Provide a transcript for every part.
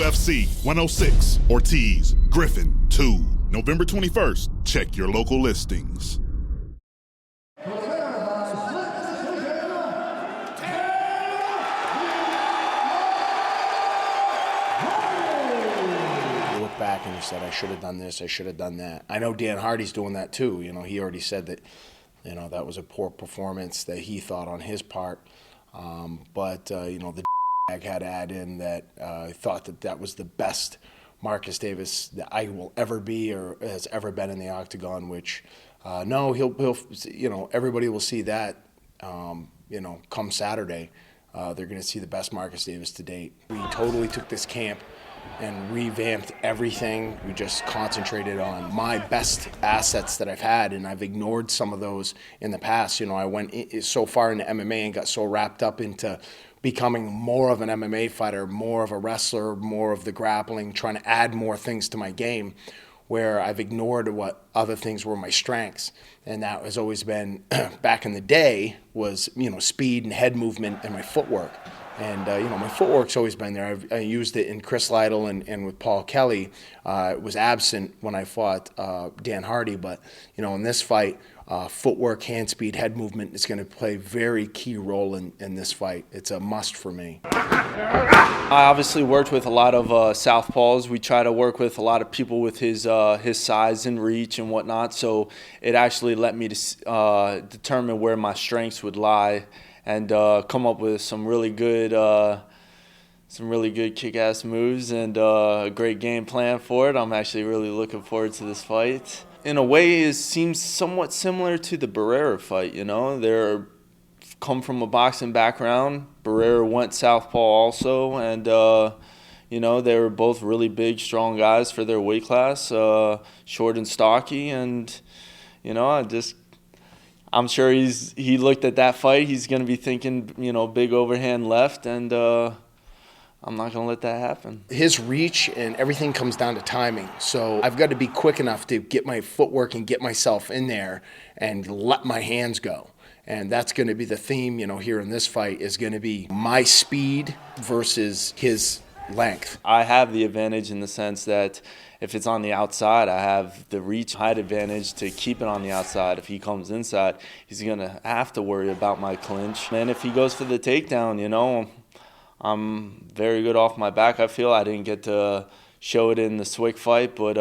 UFC 106, Ortiz, Griffin 2, November 21st. Check your local listings. You look back and you said, I should have done this, I should have done that. I know Dan Hardy's doing that too. You know, he already said that, you know, that was a poor performance that he thought on his part. You know, the had to add in that I thought that that was the best Marcus Davis that I will ever be or has ever been in the octagon, which, no, he'll, you know, everybody will see that, you know, come Saturday. They're going to see the best Marcus Davis to date. We totally took this camp and revamped everything. We just concentrated on my best assets that I've had, and I've ignored some of those in the past. You know, I went so far into MMA and got so wrapped up into becoming more of an MMA fighter, more of a wrestler, more of the grappling, trying to add more things to my game, where I've ignored what other things were my strengths. And that has always been, back in the day, was, you know, speed and head movement and my footwork. And, you know, my footwork's always been there. I used it in Chris Lytle and with Paul Kelly. It was absent when I fought Dan Hardy. But, you know, in this fight, footwork, hand speed, head movement is going to play a very key role in this fight. It's a must for me. I obviously worked with a lot of southpaws. We try to work with a lot of people with his size and reach and whatnot. So it actually let me to determine where my strengths would lie and come up with some really good kick-ass moves and a great game plan for it. I'm actually really looking forward to this fight. In a way, it seems somewhat similar to the Barrera fight, you know. They're come from a boxing background. Barrera went southpaw also, and, you know, they were both really big, strong guys for their weight class, short and stocky, and, you know, I'm sure he looked at that fight. He's going to be thinking, you know, big overhand left, and I'm not going to let that happen. His reach and everything comes down to timing. So I've got to be quick enough to get my footwork and get myself in there and let my hands go. And that's going to be the theme, you know, here in this fight is going to be my speed versus his length. I have the advantage in the sense that if it's on the outside, I have the reach height advantage to keep it on the outside. If he comes inside, he's going to have to worry about my clinch. And if he goes for the takedown, you know, I'm very good off my back, I feel. I didn't get to show it in the Swick fight, but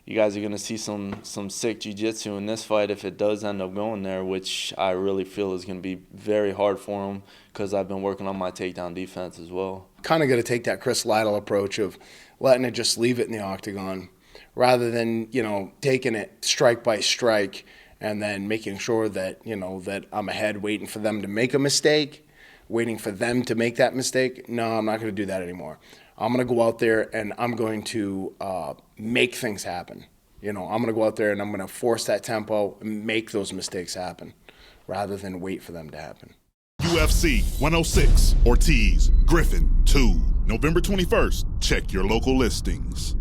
you guys are going to see some sick jiu-jitsu in this fight if it does end up going there, which I really feel is going to be very hard for him because I've been working on my takedown defense as well. Kind of got to take that Chris Lytle approach of letting it just leave it in the octagon rather than, you know, taking it strike by strike and then making sure that, you know, that I'm ahead waiting for them to make a mistake, waiting for them to make that mistake. No, I'm not going to do that anymore. I'm going to go out there and I'm going to make things happen. You know, I'm going to go out there and I'm going to force that tempo and make those mistakes happen rather than wait for them to happen. UFC 106, Ortiz, Griffin 2, November 21st. Check your local listings.